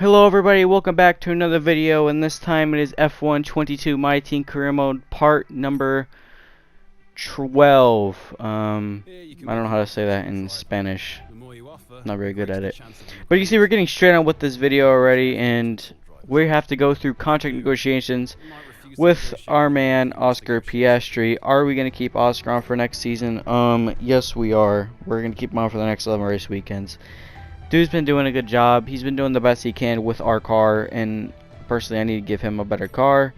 Hello everybody, welcome back to another video, and this time it is F1 22 My Team Career Mode part number 12. I don't know how to say that in Spanish. Not very good at it. But you see, we're getting straight on with this video already, and we have to go through contract negotiations with our man Oscar Piastri. Are we going to keep Oscar on for next season? Yes we are. We're going to keep him on for the next 11 race weekends. Dude's been doing a good job. He's been doing the best he can with our car, and personally I need to give him a better car.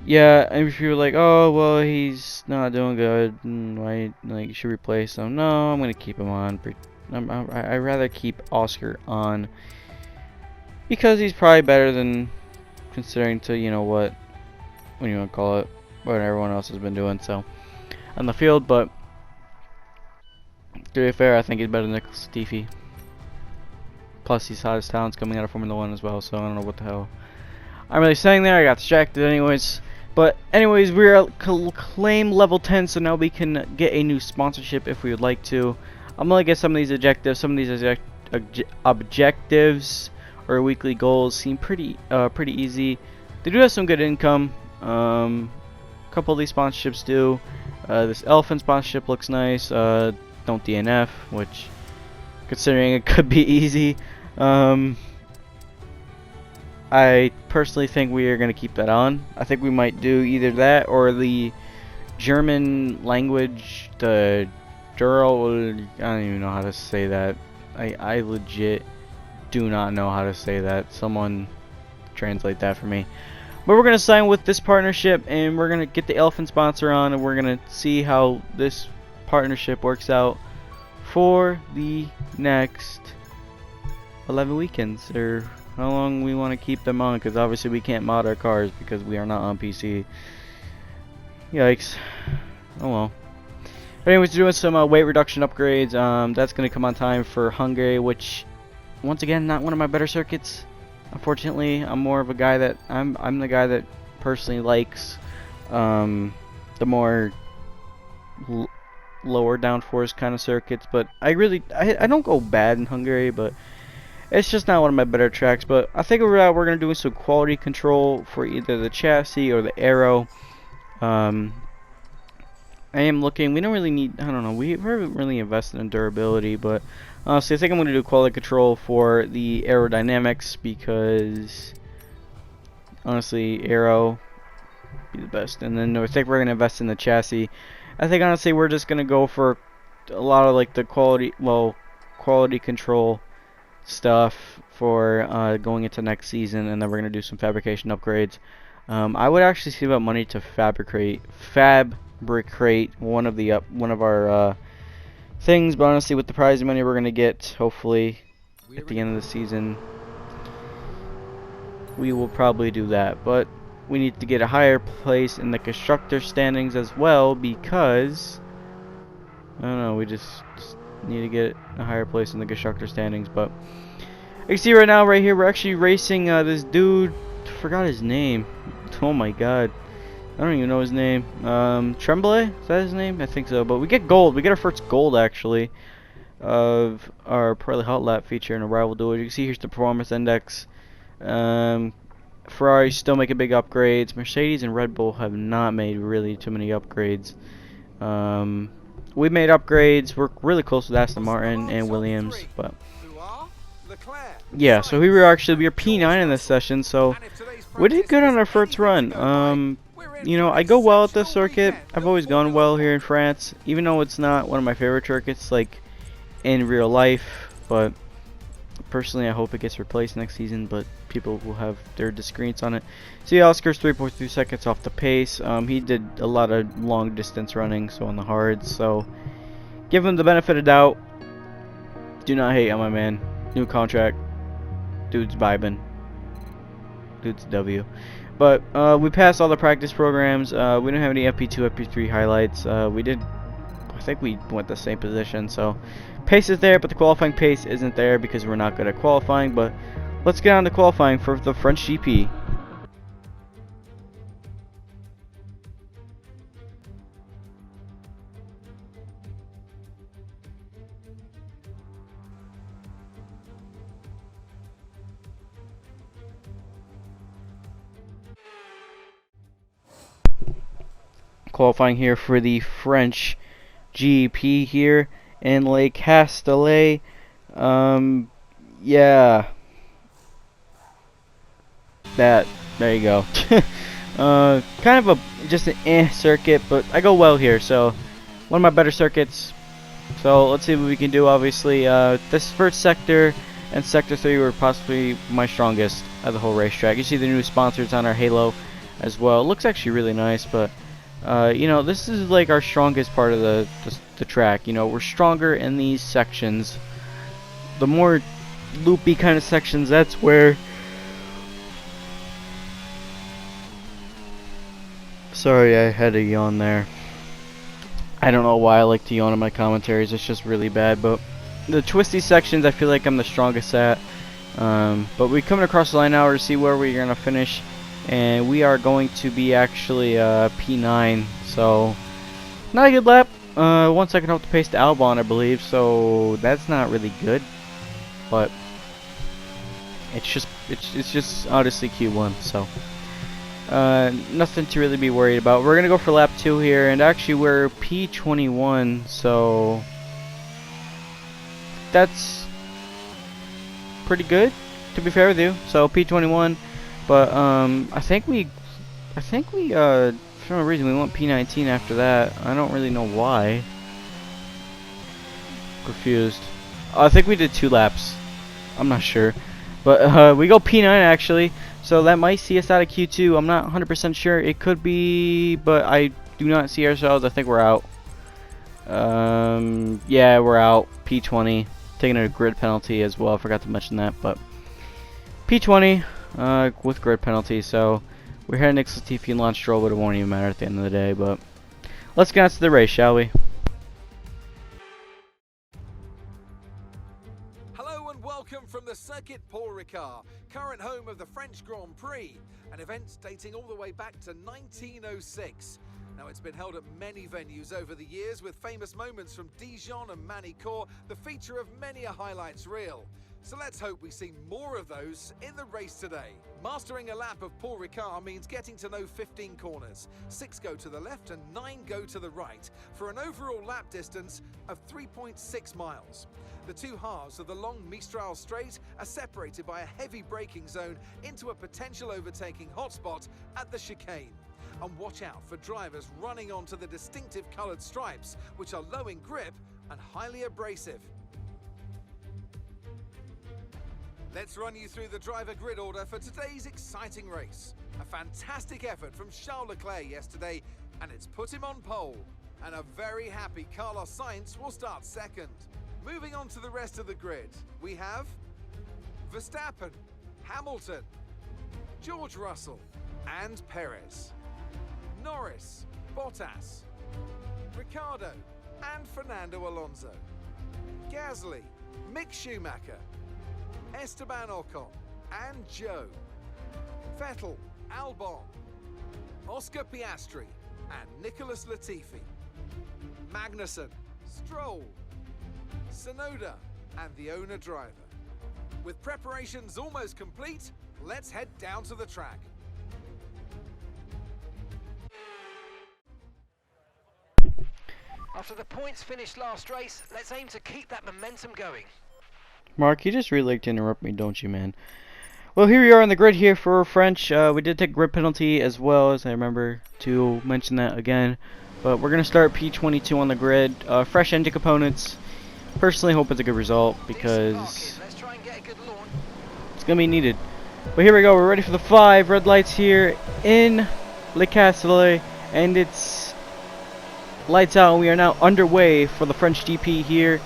Yeah, and if you're like, oh well, he's not doing good, why, like, you should replace him. No, I'm gonna keep him on. I'd rather keep Oscar on because he's probably better than, considering to, you know what do you want to call it, what everyone else has been doing so on the field. But to be fair, I think he's better than Nick Latifi. Plus, he's hottest talents coming out of Formula 1 as well, so I don't know what the hell I'm really saying there. I got distracted anyways. But anyways, we're at claim level 10, so now we can get a new sponsorship if we would like to. I'm going to get some of these objectives. Some of these objectives or weekly goals seem pretty easy. They do have some good income. A couple of these sponsorships do. This elephant sponsorship looks nice. Don't DNF, which, considering it could be easy. I personally think we are going to keep that on. I think we might do either that or the German language, the Dural, I don't even know how to say that. I legit do not know how to say that. Someone translate that for me. But we're going to sign with this partnership, and we're going to get the elephant sponsor on, and we're going to see how this partnership works out for the next 11 weekends, or how long we want to keep them on, because obviously we can't mod our cars because we are not on PC. Yikes. Oh well. But anyways, doing some weight reduction upgrades. That's going to come on time for Hungary, which, once again, not one of my better circuits. Unfortunately, I'm more of a guy that I'm the guy that personally likes the more lower downforce kind of circuits. But I don't go bad in Hungary, but it's just not one of my better tracks. But I think we're going to do some quality control for either the chassis or the aero. I am looking, we don't really need, I don't know, we haven't really invested in durability, but honestly I think I'm going to do quality control for the aerodynamics, because honestly aero be the best. And then I think we're going to invest in the chassis. I think honestly we're just going to go for a lot of like the quality control stuff for going into next season, and then we're going to do some fabrication upgrades. I would actually save up money to fabricate one of our things, but honestly with the prize money we're going to get, hopefully at the end of the season, we will probably do that. But we need to get a higher place in the constructor standings as well, because I don't know, we just need to get a higher place in the constructor standings. But you see right now, right here, we're actually racing this dude, forgot his name, oh my god, I don't even know his name. Tremblay? Is that his name? I think so. But we get gold. We get our first gold, actually, of our Pirelli Hot Lap feature in a rival duel. You can see here's the performance index. Ferrari still making big upgrades. Mercedes and Red Bull have not made really too many upgrades. We made upgrades. We're really close with Aston Martin and Williams. But yeah, so we were P9 in this session. So we did good on our first run. You know, I go well at this circuit. I've always gone well here in France, even though it's not one of my favorite circuits, like, in real life. But personally, I hope it gets replaced next season, but people will have their disagreements on it. See, Oscar's 3.3 seconds off the pace. He did a lot of long distance running, so on the hards. So give him the benefit of doubt. Do not hate on my man. New contract. Dude's vibing. Dude's W. But we passed all the practice programs. We don't have any FP2, FP3 highlights. I think we went the same position. So pace is there, but the qualifying pace isn't there because we're not good at qualifying. But let's get on to qualifying for the French GP. qualifying here for the French GP here in Lake Castellet. Yeah, there you go. Kind of a just an circuit, but I go well here, so one of my better circuits. So let's see what we can do. Obviously, this first sector and sector 3 were possibly my strongest of the whole racetrack. You see the new sponsors on our halo as well. It looks actually really nice, but you know, this is like our strongest part of the track. You know, we're stronger in these sections. The more loopy kind of sections, that's where. Sorry, I had a yawn there. I don't know why I like to yawn in my commentaries. It's just really bad. But the twisty sections, I feel like I'm the strongest at. But we're coming across the line now to see where we're gonna finish, and we are going to be actually P9. So not a good lap. 1 second off the pace to Albon, I believe. So that's not really good. But it's just honestly Q1. So. Nothing to really be worried about. We're gonna go for lap 2 here, and actually we're P21, so that's pretty good, to be fair with you. So P21, but I think we for some reason we went P19 after that. I don't really know why. Confused. I think we did 2 laps. I'm not sure, but we go P9 actually. So that might see us out of Q2. I'm not 100% sure. It could be, but I do not see ourselves. I think we're out. Yeah, we're out. P20. Taking a grid penalty as well. I forgot to mention that, but P20 with grid penalty. So we're heading Nicholas Latifi and Lance Stroll, but it won't even matter at the end of the day. But let's get on to the race, shall we? Welcome from the circuit Paul Ricard, current home of the French Grand Prix, an event dating all the way back to 1906. Now, it's been held at many venues over the years, with famous moments from Dijon and Manicourt the feature of many a highlights reel. So let's hope we see more of those in the race today. Mastering a lap of Paul Ricard means getting to know 15 corners. 6 go to the left and 9 go to the right, for an overall lap distance of 3.6 miles. The 2 halves of the long Mistral straight are separated by a heavy braking zone into a potential overtaking hotspot at the chicane. And watch out for drivers running onto the distinctive coloured stripes, which are low in grip and highly abrasive. Let's run you through the driver grid order for today's exciting race. A fantastic effort from Charles Leclerc yesterday, and it's put him on pole. And a very happy Carlos Sainz will start second. Moving on to the rest of the grid, we have Verstappen, Hamilton, George Russell, and Perez, Norris, Bottas, Ricciardo, and Fernando Alonso, Gasly, Mick Schumacher, Esteban Ocon, and Joe, Vettel, Albon, Oscar Piastri, and Nicholas Latifi, Magnussen, Stroll, Tsunoda, and the owner-driver. With preparations almost complete, let's head down to the track. After the points finished last race, let's aim to keep that momentum going. Mark, you just really like to interrupt me, don't you, man? Well, here we are on the grid here for French. We did take a grid penalty as well, as I remember to mention that again. But we're going to start P22 on the grid. Fresh engine components. Personally hope it's a good result because Let's try and get a good launch. it's going to be needed. But here we go. We're ready for the 5 red lights here in Le Castellet. And it's lights out. We are now underway for the French GP here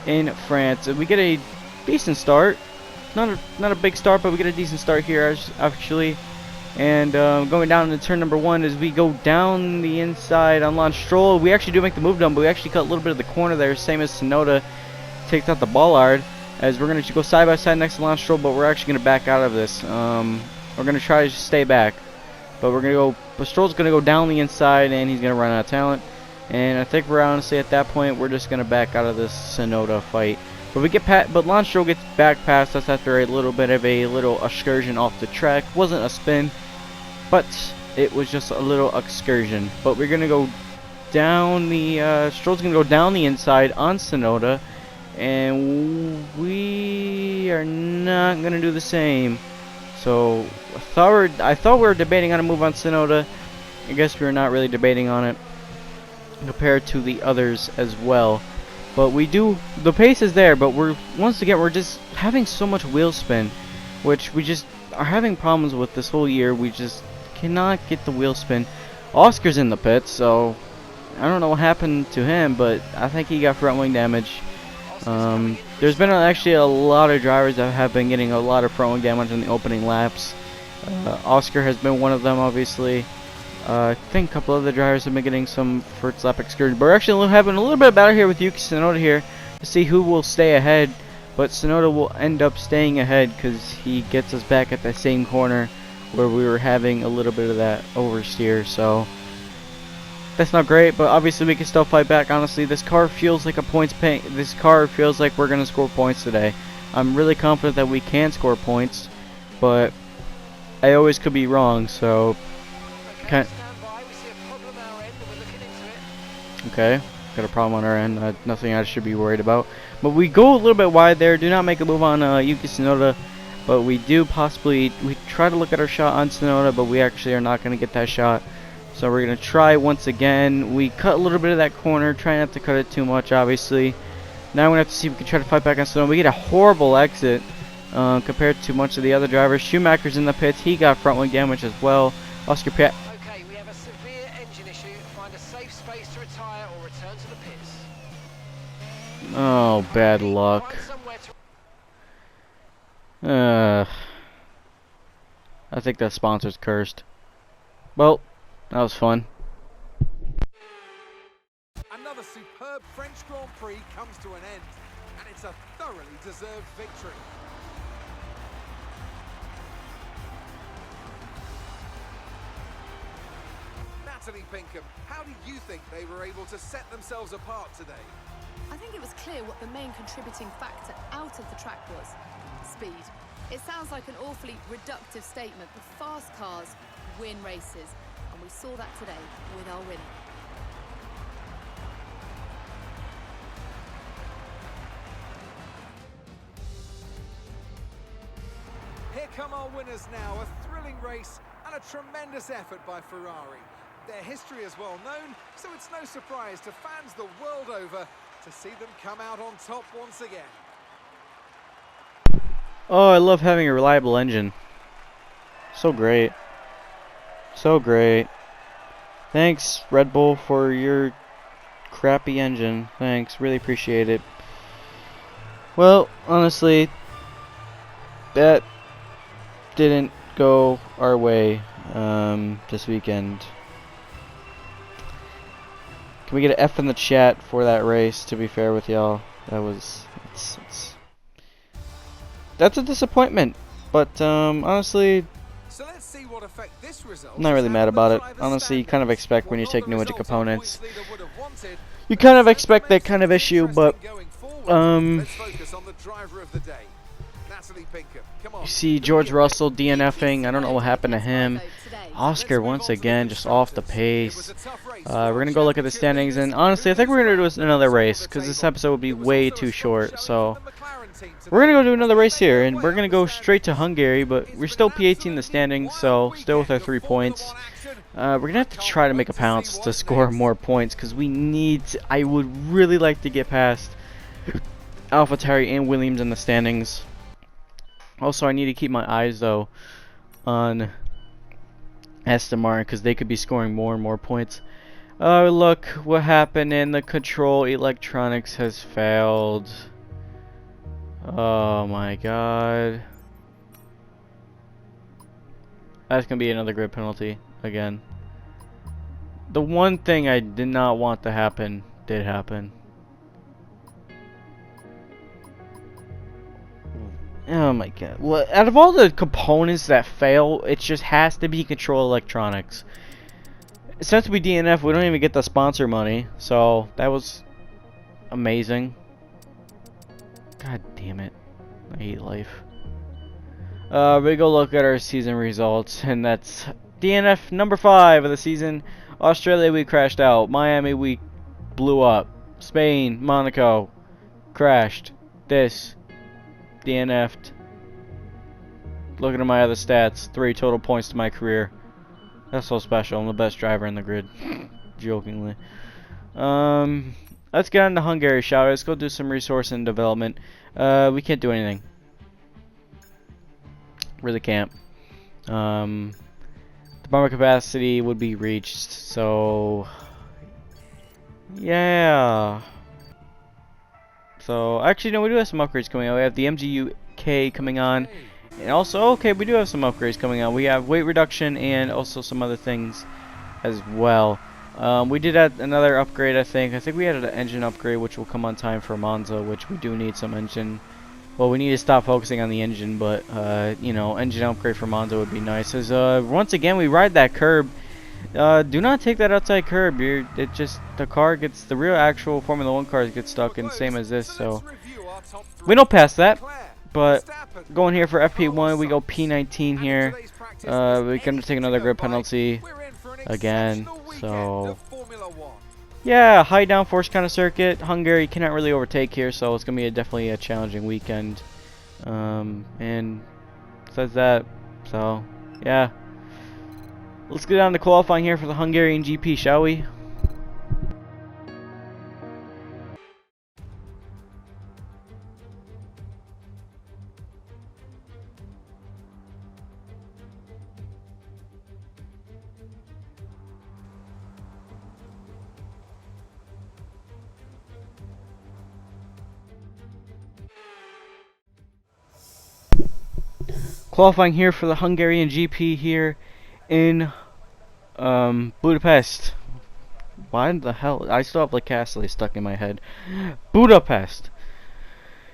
in France. We get a decent start. Not a big start, but we get a decent start here actually. And going down into turn number 1 as we go down the inside on Lance Stroll. We actually do make the move down, but we actually cut a little bit of the corner there, same as Tsunoda takes out the bollard. As we're going to go side by side next to Lance Stroll, but we're actually going to back out of this. We're going to try to stay back, but we're going to go. But Stroll's going to go down the inside, and he's going to run out of talent. And I think we're honestly at that point we're just going to back out of this Tsunoda fight. But we get but Lance Stroll gets back past us after a little bit of a little excursion off the track. Wasn't a spin, but it was just a little excursion. But we're gonna go down the Stroll's gonna go down the inside on Sonoda, and we are not gonna do the same. So I thought we were debating on a move on Sonoda. I guess we're not really debating on it compared to the others as well. But the pace is there, but once again we're just having so much wheel spin, which we just are having problems with this whole year. We just cannot get the wheel spin. Oscar's in the pits, so I don't know what happened to him, but I think he got front wing damage. There's been actually a lot of drivers that have been getting a lot of front wing damage in the opening laps. Oscar has been one of them, obviously. I think a couple other drivers have been getting some first lap excursion. But we're actually having a little bit of battle here with Yuki Tsunoda here to see who will stay ahead. But Tsunoda will end up staying ahead because he gets us back at the same corner where we were having a little bit of that oversteer. So that's not great, but obviously we can still fight back. Honestly, this car feels like a points paint. This car feels like we're going to score points today. I'm really confident that we can score points, but I always could be wrong, so okay, got a problem on our end. Nothing I should be worried about. But we go a little bit wide there. Do not make a move on Yuki Tsunoda. But we try to look at our shot on Tsunoda, but we actually are not going to get that shot. So we're going to try once again. We cut a little bit of that corner. Try not to cut it too much, obviously. Now we're going to have to see if we can try to fight back on Tsunoda. We get a horrible exit compared to much of the other drivers. Schumacher's in the pits. He got front wing damage as well. Oscar Piat. Okay, we have a severe engine issue. Find a safe space to retire or return to the pits. Oh, bad luck. I think that sponsor's cursed. Well, that was fun. Another superb French Grand Prix comes to an end, and it's a thoroughly deserved victory. Natalie Pinkham, how do you think they were able to set themselves apart today? I think it was clear what the main contributing factor out of the track was. Speed. It sounds like an awfully reductive statement, but fast cars win races, and we saw that today with our winner. Here come our winners now, a thrilling race and a tremendous effort by Ferrari. Their history is well known, so it's no surprise to fans the world over to see them come out on top once again. Oh, I love having a reliable engine. So great. So great. Thanks, Red Bull, for your crappy engine. Thanks, really appreciate it. Well, honestly, that didn't go our way this weekend. Can we get an F in the chat for that race, to be fair with y'all? That was... That's a disappointment, but honestly, So let's see what effect this result I'm not really has mad had on the about it. driver's Honestly, you kind of standings. expect when you Well, take not new the engine result components, Alex Leader would have wanted, you but kind of it expect that kind of makes issue, things but interesting going forward. Let's focus on the driver of the day. Natalie Pinkham, come on. you see George Russell DNFing. I don't know what happened to him. Oscar once again just off the pace. We're gonna go look at the standings, and honestly, I think we're gonna do another race because this episode would be way too short. So we're gonna go do another race here, and we're gonna go straight to Hungary. But we're still P18 in the standings, so still with our 3 points. We're gonna have to try to make a pounce to score more points because we need. I would really like to get past AlphaTauri and Williams in the standings. Also, I need to keep my eyes though on Aston Martin because they could be scoring more and more points. Oh, look what happened, and the control electronics has failed. Oh my god. That's gonna be another grid penalty again. The one thing I did not want to happen did happen. Oh my god. Well, out of all the components that fail, it just has to be control electronics. Since we DNF, we don't even get the sponsor money, so that was amazing. God damn it. I hate life. We go look at our season results, and that's DNF number 5 of the season. Australia, we crashed out. Miami, we blew up. Spain, Monaco, crashed. This, DNF'd. Looking at my other stats, 3 total points to my career. That's so special. I'm the best driver in the grid. Jokingly. Let's get on to Hungary, shall we? Let's go do some resource and development. We can't do anything. Really can't. The bomber capacity would be reached, so yeah. So actually, no, we do have some upgrades coming on. We have the MGUK coming on, and also okay, we do have some upgrades coming on. We have weight reduction and also some other things as well. We did add another upgrade, I think. I think we added an engine upgrade, which will come on time for Monza, which we do need some engine. Well, we need to stop focusing on the engine, but, you know, engine upgrade for Monza would be nice. As, once again, we ride that curb. Do not take that outside curb. The car gets, the real actual Formula 1 cars get stuck, and same as this, so. We don't pass that, but going here for FP1, we go P19 here. We can take another grid penalty again, so. Yeah, high downforce kind of circuit. Hungary cannot really overtake here, so it's going to be definitely a challenging weekend. And says that. So, yeah. Let's get on to qualifying here for the Hungarian GP, shall we? Qualifying here for the Hungarian GP here in Budapest. Why the hell? I still have Lake Castle stuck in my head. Budapest.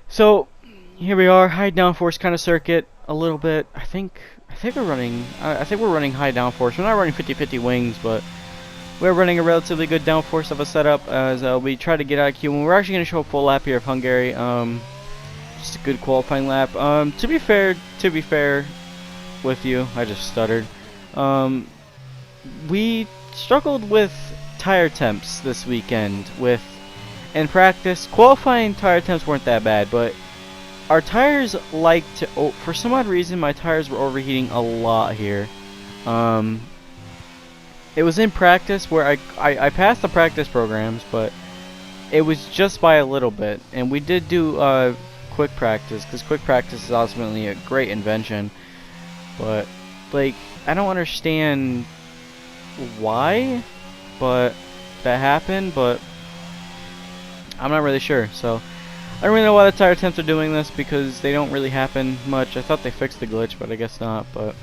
So here we are, high downforce kind of circuit a little bit. I think we're running. I think we're running high downforce. We're not running 50-50 wings, but we're running a relatively good downforce of a setup as we try to get out of Q1. We're actually going to show a full lap here of Hungary. Just a good qualifying lap. To be fair with you, I just stuttered. We struggled with tire temps this weekend. In practice, qualifying tire temps weren't that bad, but our tires like to. For some odd reason, my tires were overheating a lot here. It was in practice where I passed the practice programs, but it was just by a little bit, and we did do quick practice, because quick practice is ultimately a great invention, but like I don't understand why but that happened, but I'm not really sure. So I don't really know why the tire temps are doing this, because they don't really happen much. I thought they fixed the glitch, but I guess not. But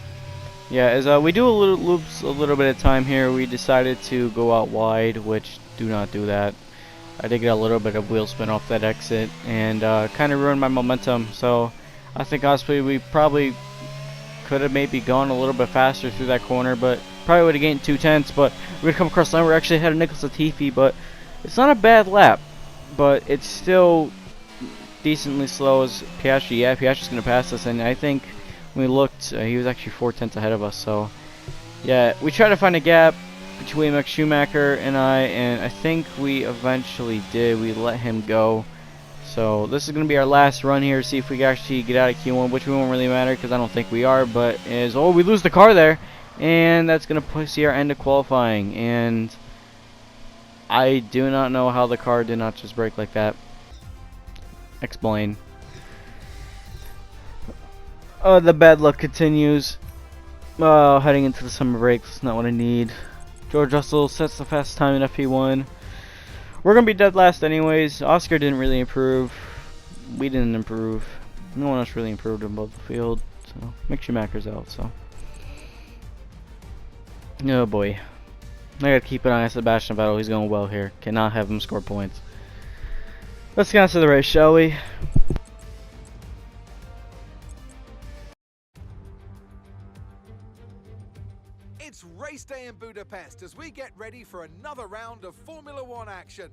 yeah, as we do a little bit of time here, we decided to go out wide, which do not do that. I did get a little bit of wheel spin off that exit, and kind of ruined my momentum. So I think honestly we probably could have maybe gone a little bit faster through that corner, but probably would have gained 2/10. But we would come across the line. We're actually ahead of Nicholas Latifi, but it's not a bad lap, but it's still decently slow as Piastri. Yeah, Piastri's going to pass us, and I think when we looked, he was actually 4/10 ahead of us. So yeah, we tried to find a gap between Max Schumacher and I think we eventually did. We let him go. So this is going to be our last run here, see if we can actually get out of Q1, which won't really matter because I don't think we are, but we lose the car there, and that's going to see our end of qualifying, and I do not know how the car did not just break like that. Explain. The bad luck continues. Heading into the summer break, that's not what I need. George Russell sets the fastest time in FP1. We're going to be dead last anyways. Oscar didn't really improve. We didn't improve. No one else really improved in both the field. So, Mick Schumacher's out, so. Oh boy. I gotta keep an eye on Sebastian Vettel. He's going well here. Cannot have him score points. Let's get on to the race, shall we? It's race day in Budapest as we get ready for another round of Formula 1 action.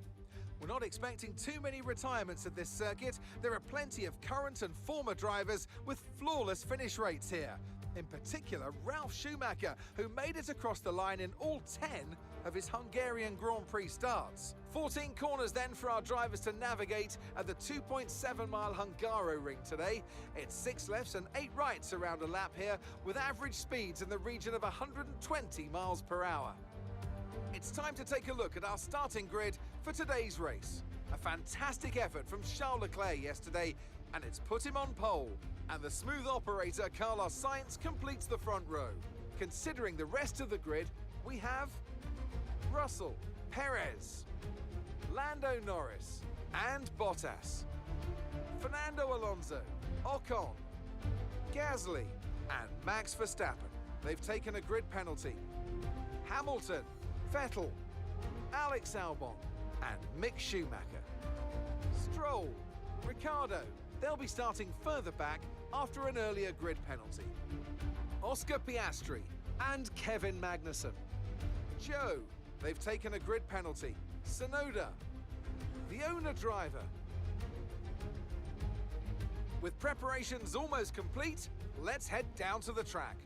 We're not expecting too many retirements at this circuit. There are plenty of current and former drivers with flawless finish rates here. In particular, Ralf Schumacher, who made it across the line in all 10 of his Hungarian Grand Prix starts. 14 corners then for our drivers to navigate at the 2.7-mile Hungaro ring today. It's 6 lefts and 8 rights around a lap here, with average speeds in the region of 120 miles per hour. It's time to take a look at our starting grid for today's race. A fantastic effort from Charles Leclerc yesterday, and it's put him on pole. And the smooth operator Carlos Sainz completes the front row. Considering the rest of the grid, we have Russell, Perez, Lando Norris, and Bottas, Fernando Alonso, Ocon, Gasly, and Max Verstappen. They've taken a grid penalty. Hamilton, Vettel, Alex Albon, and Mick Schumacher. Stroll, Ricciardo, they'll be starting further back after an earlier grid penalty. Oscar Piastri and Kevin Magnussen. Joe, they've taken a grid penalty. Tsunoda, the owner driver. With preparations almost complete, let's head down to the track.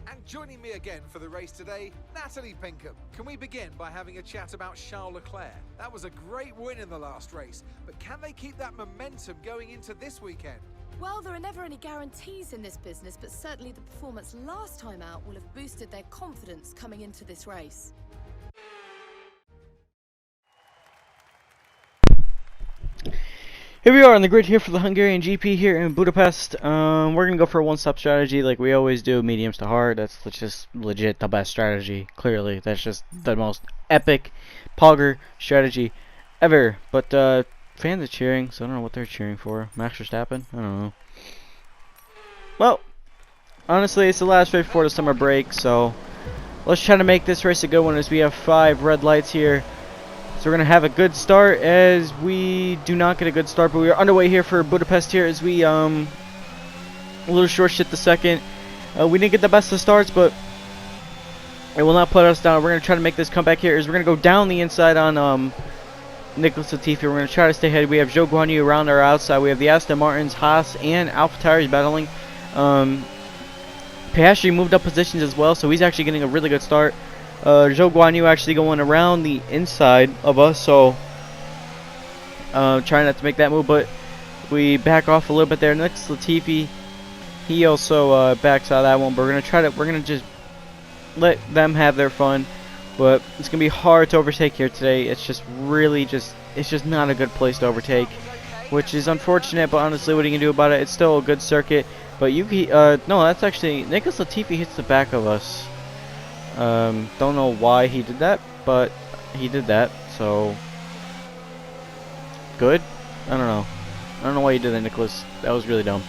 And joining me again for the race today, Natalie Pinkham. Can we begin by having a chat about Charles Leclerc? That was a great win in the last race, but can they keep that momentum going into this weekend? Well, there are never any guarantees in this business, but certainly the performance last time out will have boosted their confidence coming into this race. Here we are on the grid here for the Hungarian GP here in Budapest. We're going to go for a one-stop strategy like we always do, mediums to hard. That's just legit the best strategy, clearly. That's just the most epic Pogger strategy ever. But fans are cheering, so I don't know what they're cheering for. Max Verstappen? I don't know. Well, honestly, it's the last race before the summer break, so let's try to make this race a good one as we have 5 red lights here. So we're going to have a good start as we do not get a good start, but we are underway here for Budapest here as we, a little short shit the second. We didn't get the best of starts, but it will not put us down. We're going to try to make this comeback here as we're going to go down the inside on, Nicholas Latifi. We're going to try to stay ahead. We have Zhou Guanyu around our outside. We have the Aston Martins, Haas, and AlphaTauri battling. Piastri moved up positions as well, so he's actually getting a really good start. Zhou Guanyu actually going around the inside of us, so trying not to make that move, but we back off a little bit there. Next, Latifi, he also backs out of that one, but we're gonna just let them have their fun. But it's gonna be hard to overtake here today. It's just really it's just not a good place to overtake, which is unfortunate. But honestly, what are you gonna do about it? It's still a good circuit. But no, that's actually Nicholas Latifi hits the back of us. Don't know why he did that, but he did that, so good. I don't know why he did that, Nicholas. That was really dumb.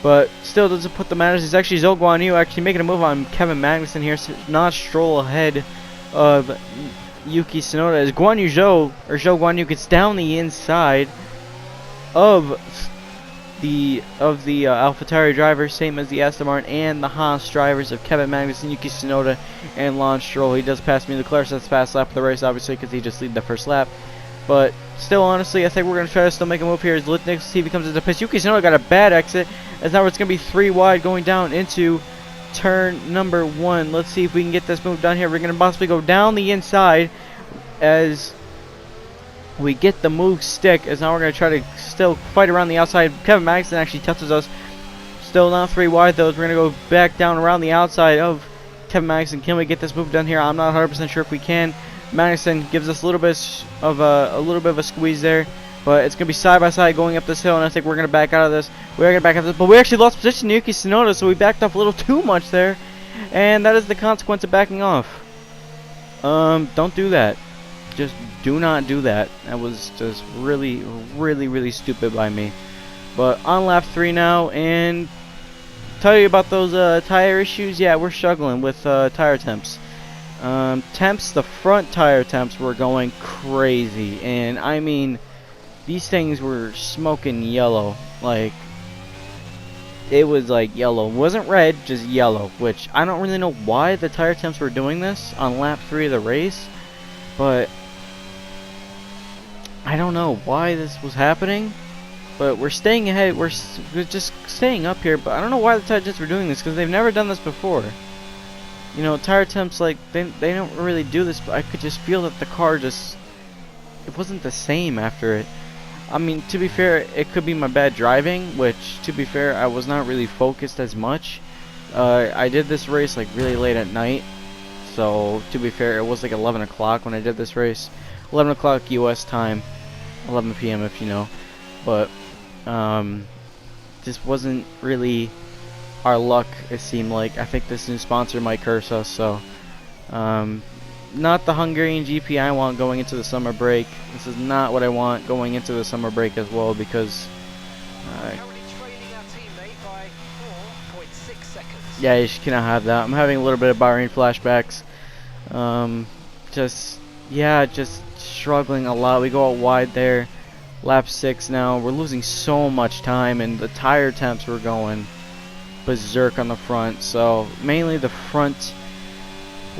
But still doesn't put the matters. It's actually Zhou Guanyu actually making a move on Kevin Magnussen here, so not Stroll ahead of Yuki Tsunoda as Zhou Guanyu gets down the inside of the AlphaTauri drivers, same as the Aston Martin and the Haas drivers of Kevin Magnussen, Yuki Tsunoda, and Lance Stroll. He does pass me Leclerc, so that's the fast lap of the race, obviously, because he just lead the first lap. But still, honestly, I think we're going to try to still make a move here as Nicholas Latifi comes into the pits. Yuki Tsunoda got a bad exit, as now it's going to be 3 wide going down into turn number 1. Let's see if we can get this move done here. We're going to possibly go down the inside as we get the move stick, as now we're going to try to still fight around the outside. Kevin Magnussen actually touches us. Still not 3 wide though. We're going to go back down around the outside of Kevin Magnussen. Can we get this move done here? I'm not 100% sure if we can. Magnussen gives us a little bit of a squeeze there, but it's going to be side by side going up this hill, and I think we're going to back out of this. We are going to back out of this, but we actually lost position to Yuki Tsunoda, so we backed off a little too much there, and that is the consequence of backing off. Don't do that. Just do not do that. That was just really stupid by me. But on lap 3 now, and tell you about those tire issues. Yeah, we're struggling with tire temps. The front tire temps were going crazy, and I mean, these things were smoking yellow. Like, it was like yellow. It wasn't red, just yellow, which I don't really know why the tire temps were doing this on lap 3 of the race, but I don't know why this was happening. but we're staying ahead. We're just staying up here. But I don't know why the tire temps were doing this, because they've never done this before. You know, tire temps, like, they don't really do this, but I could just feel that the car just, it wasn't the same after it. I mean, to be fair, it could be my bad driving, which, to be fair, I was not really focused as much. I did this race like really late at night, so to be fair, it was like 11 o'clock when I did this race. 11 o'clock US time, 11 p.m. if you know. But this wasn't really our luck, it seemed like. I think this new sponsor might curse us, so not the Hungarian GP I want going into the summer break. This is not what I want going into the summer break as well, because yeah, you cannot have that. I'm having a little bit of Bahrain flashbacks. Just struggling a lot. We go out wide there. Lap 6 now. We're losing so much time, and the tire temps were going berserk on the front. So mainly the front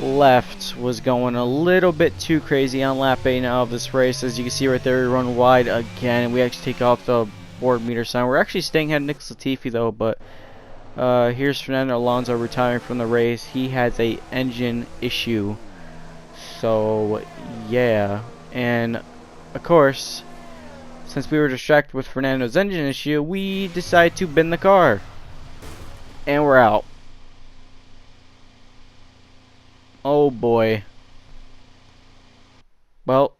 left was going a little bit too crazy on lap 8 now of this race. As you can see right there, we run wide again, and we actually take off the board meter sign. We're actually staying ahead of Nick Latifi though, but here's Fernando Alonso retiring from the race. He has a engine issue. So yeah, and of course, since we were distracted with Fernando's engine issue, we decided to bin the car, and we're out. Oh boy. Well,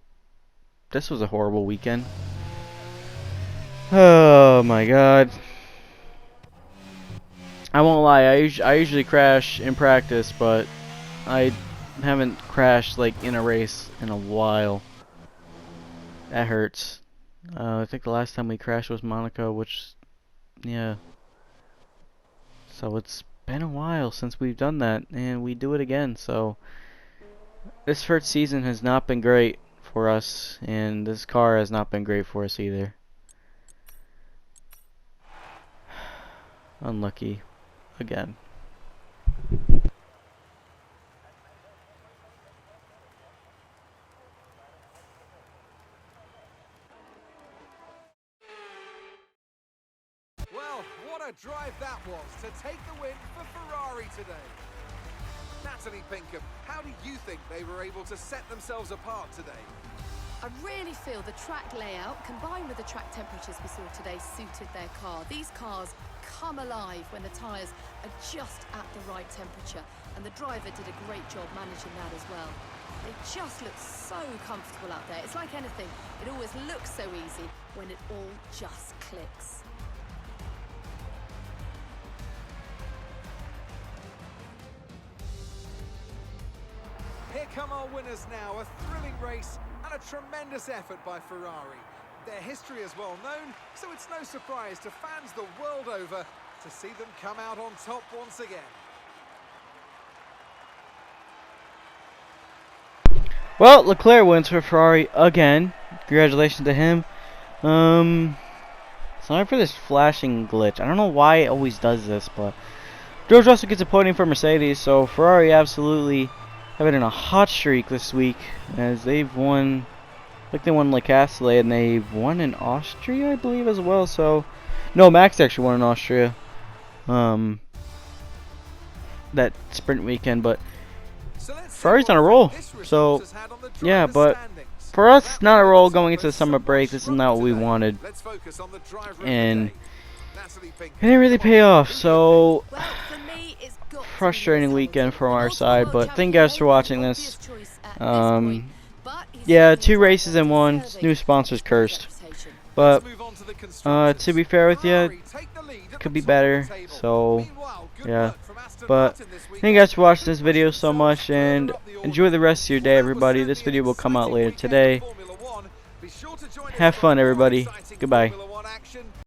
this was a horrible weekend. Oh my god. I won't lie, I usually crash in practice, but I haven't crashed like in a race in a while. That hurts. I think the last time we crashed was Monaco, which, yeah. So it's been a while since we've done that, and we do it again. So this first season has not been great for us, and this car has not been great for us either. Unlucky. Again. Well, what a drive that was to take the win for Ferrari today. Natalie Pinkham, how do you think they were able to set themselves apart today? I really feel the track layout combined with the track temperatures we saw today suited their car. These cars come alive when the tyres are just at the right temperature, and the driver did a great job managing that as well. They just look so comfortable out there. It's like anything, it always looks so easy when it all just clicks. Here come our winners now, a thrilling race and a tremendous effort by Ferrari. Their history is well known, so it's no surprise to fans the world over to see them come out on top once again. Well, Leclerc wins for Ferrari again. Congratulations to him. Sorry for this flashing glitch. I don't know why it always does this, but George Russell gets a podium for Mercedes, so Ferrari absolutely have been in a hot streak this week, as they've won, like they won Le Castellet, and they've won in Austria, I believe, as well. So, no, Max actually won in Austria, that sprint weekend, but Ferrari's on a roll. So, yeah, but for us, not a roll going into the summer break. This is not what we wanted, and it didn't really pay off. So, frustrating weekend from our side, but thank you guys for watching this. Yeah, 2 races in 1. New sponsors cursed, but to be fair with you, it could be better. So yeah, but thank you guys for watching this video so much, and enjoy the rest of your day, everybody. This video will come out later today. Have fun, everybody. Goodbye.